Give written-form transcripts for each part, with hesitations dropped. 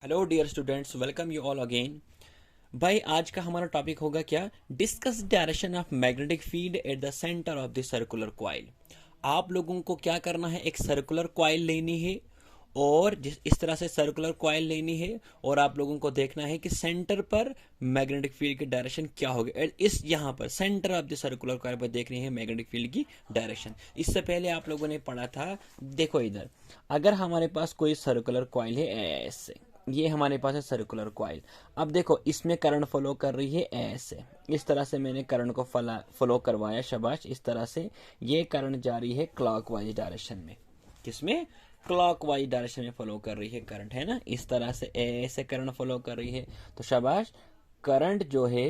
Hello dear students, welcome you all again. भाई आज का हमारा टॉपिक होगा क्या? Discuss direction of magnetic field at the centre of the circular coil. आप लोगों को क्या करना है, एक सर्कुलर कॉइल लेनी है और इस तरह से सर्कुलर कॉइल लेनी है और आप लोगों को देखना है कि सेंटर पर मैग्नेटिक फील्ड की डायरेक्शन क्या होगी। इस यहाँ पर centre of the circular coil पर देखनी है मैग्नेटिक फील्ड की डायरेक्शन। इससे पहले आप लोगों ने पढ़ा था, देखो इधर, अगर हमारे पास कोई सर्कुलर कॉइल है ऐसे, ये हमारे पास है सर्कुलर कॉइल। अब देखो इसमें करंट फॉलो कर रही है ऐसे, इस तरह से मैंने करंट को फॉलो करवाया, शाबाश। इस तरह से ये करंट जा रही है क्लॉकवाइज डायरेक्शन में। किसमें? क्लॉकवाइज डायरेक्शन में फॉलो कर रही है करंट, है ना। इस तरह से ऐसे करंट फॉलो कर रही है, तो शाबाश, करंट जो है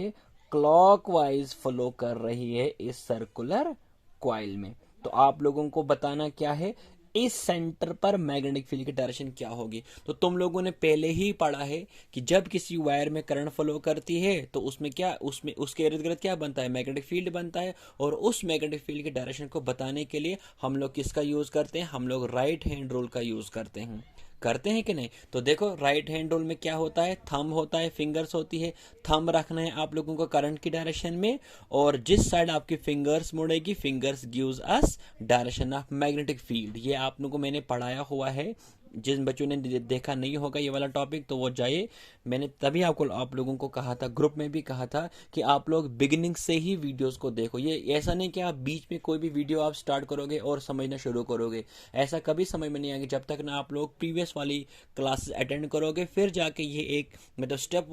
क्लॉकवाइज फॉलो कर रही है इस सर्कुलर कॉइल में। तो आप लोगों को बताना क्या है, इस सेंटर पर मैग्नेटिक फील्ड की डायरेक्शन क्या होगी। तो तुम लोगों ने पहले ही पढ़ा है कि जब किसी वायर में करंट फ्लो करती है तो उसमें क्या, उसमें उसके इर्द गिर्द क्या बनता है, मैग्नेटिक फील्ड बनता है। और उस मैग्नेटिक फील्ड की डायरेक्शन को बताने के लिए हम लोग किसका यूज करते हैं, हम लोग राइट हैंड रूल का यूज करते हैं कि नहीं। तो देखो राइट हैंड रूल में क्या होता है, थंब होता है, फिंगर्स होती है। थंब रखना है आप लोगों को करंट की डायरेक्शन में, और जिस साइड आपकी फिंगर्स मुड़ेगी, fingers gives us direction of magnetic field. ये आप लोगों को मैंने पढ़ाया हुआ है। जिन बच्चों ने देखा नहीं होगा ये वाला टॉपिक तो वो जाए, मैंने तभी आप लोगों को कहा था, ग्रुप में भी कहा था कि आप लोग बिगिनिंग से ही वीडियोस को देखो। ये ऐसा नहीं कि आप बीच में कोई भी वीडियो आप स्टार्ट करोगे और समझना शुरू करोगे, ऐसा कभी समझ में नहीं आएगा जब तक ना आप लोग प्रीवियस वाली क्लासेस अटेंड करोगे। फिर जाके ये एक मतलब स्टेप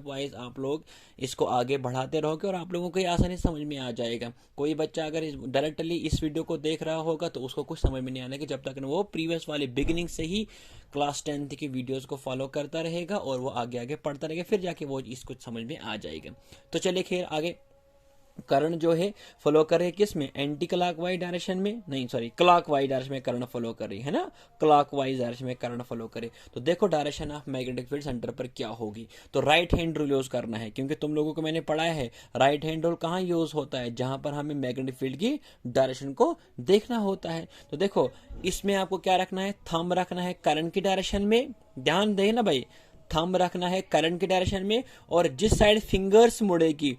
वाइज आप लोग इसको आगे बढ़ाते रहोगे और आप लोगों को ये आसानी से समझ में आ जाएगा। कोई बच्चा अगर डायरेक्टली इस वीडियो को देख रहा होगा तो उसको कुछ समझ में नहीं आने कि जब तक वो प्रीवियस वाले बिगिनिंग से ही क्लास 10th की वीडियोस को फॉलो करता रहेगा और वो आगे आगे पढ़ता रहेगा, फिर जाके वो इसको समझ में आ जाएगा। तो चलिए खैर आगे। करंट जो है फॉलो कर रही है किस में, एंटी क्लॉकवाइज डायरेक्शन में, नहीं सॉरी क्लॉकवाइज डायरेक्शन में करंट फॉलो कर रही है ना, क्लॉकवाइज डायरेक्शन में करंट फॉलो करे। तो देखो direction of magnetic field centre पर क्या होगी। तो राइट हैंड रूल यूज करना है, क्योंकि तुम लोगों को मैंने पढ़ाया है राइट हैंड रूल कहाँ यूज होता है, जहां पर हमें मैग्नेटिक फील्ड की डायरेक्शन को देखना होता है। तो देखो इसमें आपको क्या रखना है, थंब रखना है करंट की डायरेक्शन में, ध्यान दे ना भाई, थंब रखना है करंट की डायरेक्शन में, और जिस साइड फिंगर्स मुड़ेगी,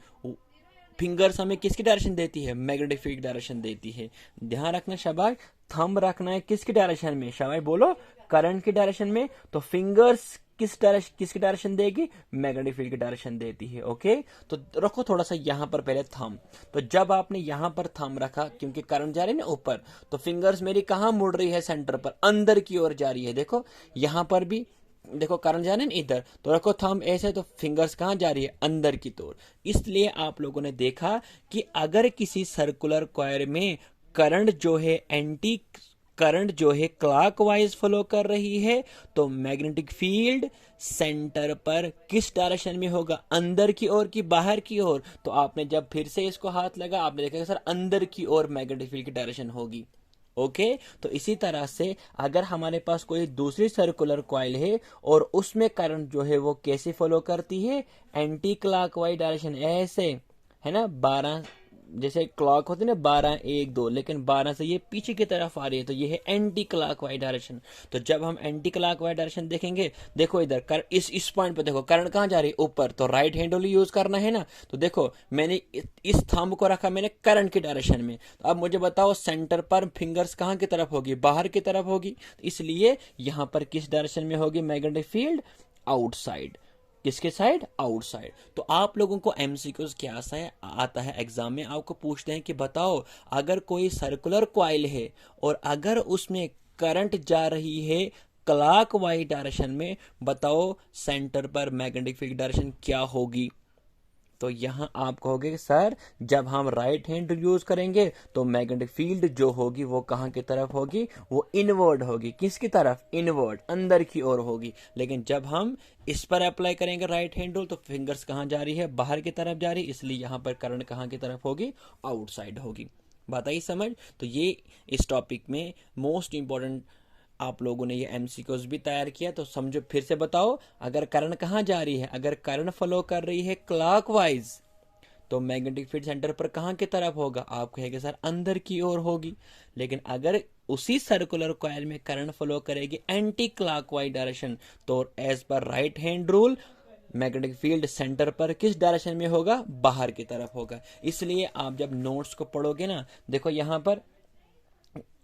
फिंगर्स हमें किसकी डायरेक्शन देती है, मैग्नेटिक फील्ड डायरेक्शन देती है। ध्यान रखना शाबाश। थंब रखना है किसकी डायरेक्शन में, शाबाश बोलो, करंट की डायरेक्शन में। तो फिंगर्स किसकी डायरेक्शन देगी, मैग्नेटिक फील्ड की डायरेक्शन देती है। ओके, तो रखो थोड़ा सा यहाँ पर पहले थंब। तो जब आपने यहाँ पर थंब रखा, क्योंकि करंट जा रही है ना ऊपर, तो फिंगर्स मेरी कहाँ मुड़ रही है, सेंटर पर, अंदर की ओर जा रही है। देखो यहाँ पर भी देखो करंट जाने ना इधर, तो रखो थंब ऐसे, तो फिंगर्स कहाँ जा रही है, अंदर की तरफ। इसलिए आप लोगों ने देखा कि अगर किसी सर्कुलर कॉइल में करंट जो है एंटी करंट जो है क्लॉकवाइज फ्लो कर रही है, तो मैग्नेटिक फील्ड सेंटर पर किस डायरेक्शन में होगा, अंदर की ओर की बाहर की ओर। तो आपने जब फिर से इसको हाथ लगा, आपने देखा सर अंदर की ओर मैग्नेटिक फील्ड की डायरेक्शन होगी। ओके, तो इसी तरह से अगर हमारे पास कोई दूसरी सर्कुलर कॉइल है और उसमें करंट जो है वो कैसे फॉलो करती है, एंटी क्लॉकवाइज डायरेक्शन, ऐसे, है ना, 12 जैसे क्लॉक होती है ना, 12 1 2, लेकिन 12 से ये पीछे की तरफ आ रही है, तो ये है एंटी क्लॉकवाइज डायरेक्शन। तो जब हम एंटी क्लॉकवाइज डायरेक्शन देखेंगे, देखो इधर कर इस पॉइंट पे देखो करंट कहाँ जा रही है, ऊपर, तो राइट हैंड रूल यूज करना है ना। तो देखो मैंने इस थंब को रखा मैंने करंट की डायरेक्शन में। तो अब मुझे बताओ सेंटर पर फिंगर्स कहाँ की तरफ होगी, बाहर की तरफ होगी। तो इसलिए यहां पर किस डायरेक्शन में होगी मैग्नेटिक फील्ड, आउटसाइड। किसके साइड, आउटसाइड। तो आप लोगों को एमसीक्यूज क्या आता है एग्जाम में, आपको पूछते हैं कि बताओ अगर कोई सर्कुलर कॉइल है और अगर उसमें करंट जा रही है क्लॉकवाइज डायरेक्शन में, बताओ सेंटर पर मैग्नेटिक फील्ड डायरेक्शन क्या होगी। तो यहां आप कहोगे कि सर जब हम राइट हैंड यूज करेंगे तो मैग्नेटिक फील्ड जो होगी वो कहां की तरफ होगी, वो इनवर्ड होगी। किसकी तरफ, इनवर्ड, अंदर की ओर होगी। लेकिन जब हम इस पर अप्लाई करेंगे राइट हैंड रूल, तो फिंगर्स कहां जा रही है, बाहर की तरफ जा रही है, इसलिए यहां पर करंट कहां की तरफ होगी, आउटसाइड होगी। बात आई समझ। तो ये इस टॉपिक में मोस्ट इंपॉर्टेंट आप लोगों ने ये एमसीक्यूज भी तैयार किया। तो समझो फिर से बताओ, अगर करंट कहां जा रही है, अगर करंट फ्लो कर रही है क्लॉकवाइज, तो मैग्नेटिक फील्ड सेंटर पर कहाँ की तरफ होगा? आप कहेंगे सर अंदर की ओर होगी। लेकिन अगर उसी सर्कुलर कॉइल में करंट फ्लो करेगी एंटी क्लॉकवाइज डायरेक्शन, तो as per right hand rule magnetic field centre पर किस डायरेक्शन में होगा? बाहर की तरफ होगा। इसलिए आप जब नोट्स को पढ़ोगे ना, देखो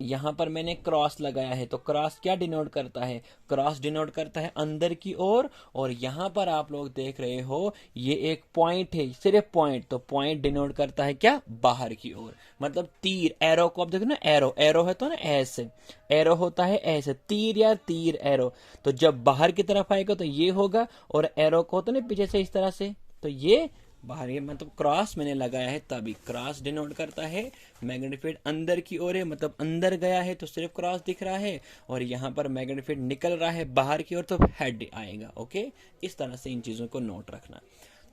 यहां पर मैंने क्रॉस लगाया है, तो क्रॉस क्या डिनोट करता है? क्रॉस डिनोट करता है अंदर की ओर। और यहां पर आप लोग देख रहे हो ये एक पॉइंट है, सिर्फ पॉइंट, तो पॉइंट डिनोट करता है क्या? बाहर की ओर। मतलब तीर, एरो को आप देखो ना, एरो एरो है तो ना ऐसे, एरो होता है ऐसे, तीर या तीर एरो। तो जब बाहर की तरफ आएगा तो ये होगा, और एरो को होता है ना पीछे से इस तरह से, तो ये बाहर, ये मतलब क्रॉस मैंने लगाया है तभी। क्रॉस डिनोट करता है मैग्नेटिक फील्ड अंदर की ओर है, मतलब अंदर गया है तो सिर्फ क्रॉस दिख रहा है, और यहाँ पर मैग्नेटिक फील्ड निकल रहा है बाहर की ओर तो हेड आएगा। ओके, इस तरह से इन चीज़ों को नोट रखना।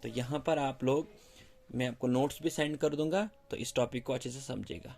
तो यहाँ पर आप लोग, मैं आपको नोट्स भी सेंड कर दूंगा, तो इस टॉपिक को अच्छे से समझेगा।